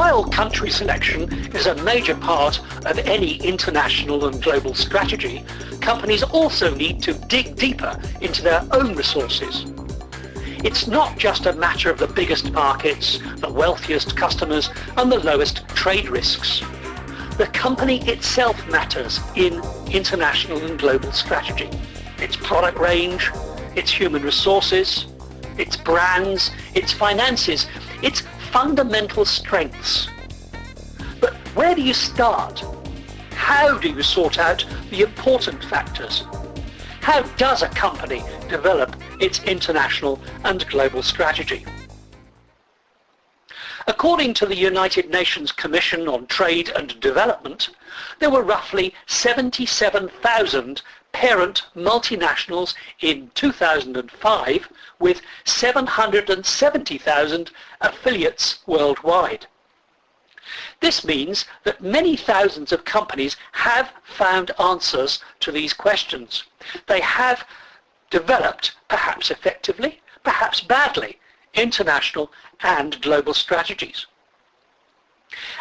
While country selection is a major part of any international and global strategy, companies also need to dig deeper into their own resources. It's not just a matter of the biggest markets, the wealthiest customers, and the lowest trade risks. The company itself matters in international and global strategy. Its product range, its human resources, its brands, its finances, its fundamental strengths. But where do you start? How do you sort out the important factors? How does a company develop its international and global strategy? According to the United Nations Commission on Trade and Development, there were roughly 77,000 parent multinationals in 2005 with 770,000 affiliates worldwide. This means that many thousands of companies have found answers to these questions. They have developed, perhaps effectively, perhaps badly, international and global strategies.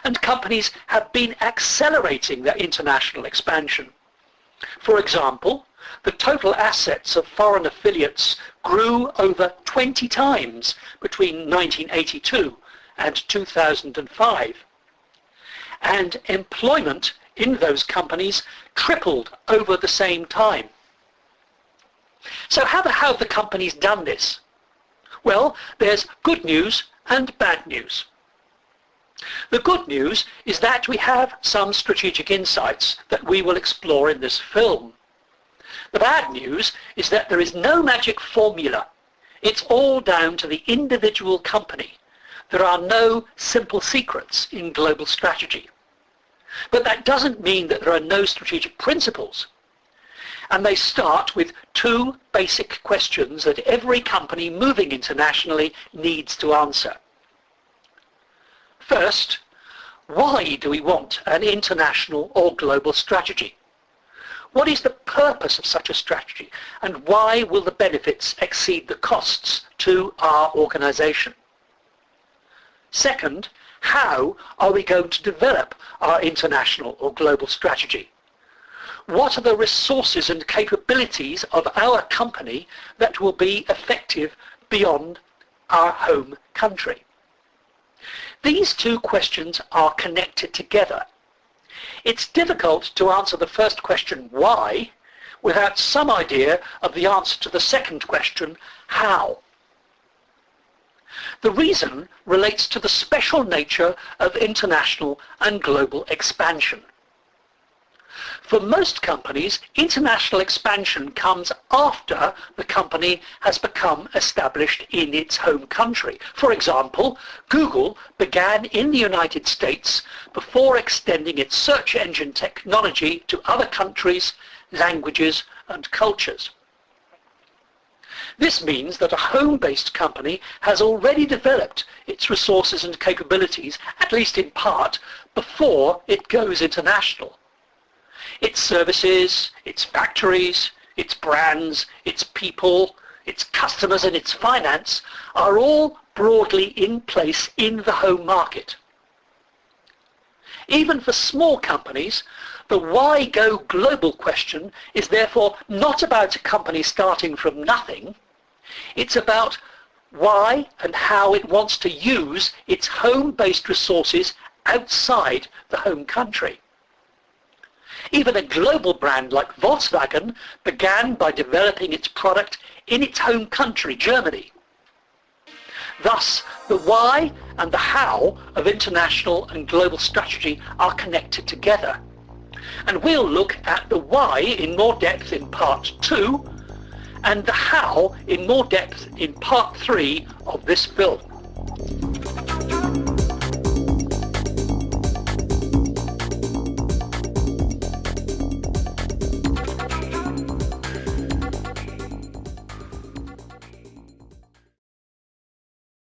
And companies have been accelerating their international expansion. For example, the total assets of foreign affiliates grew over 20 times between 1982 and 2005. And employment in those companies tripled over the same time. So how have the companies done this? Well, there's good news and bad news. The good news is that we have some strategic insights that we will explore in this film. The bad news is that there is no magic formula. It's all down to the individual company. There are no simple secrets in global strategy. But that doesn't mean that there are no strategic principles. And they start with two basic questions that every company moving internationally needs to answer. First, why do we want an international or global strategy? What is the purpose of such a strategy, and why will the benefits exceed the costs to our organization? Second, how are we going to develop our international or global strategy? What are the resources and capabilities of our company that will be effective beyond our home country? These two questions are connected together. It's difficult to answer the first question, why, without some idea of the answer to the second question, how. The reason relates to the special nature of international and global expansion. For most companies, international expansion comes after the company has become established in its home country. For example, Google began in the United States before extending its search engine technology to other countries, languages, and cultures. This means that a home-based company has already developed its resources and capabilities, at least in part, before it goes international. Its services, its factories, its brands, its people, its customers and its finance are all broadly in place in the home market. Even for small companies, the why go global question is therefore not about a company starting from nothing. It's about why and how it wants to use its home-based resources outside the home country. Even a global brand like Volkswagen began by developing its product in its home country, Germany. Thus, the why and the how of international and global strategy are connected together. And we'll look at the why in more depth in part 2 and the how in more depth in part 3 of this film.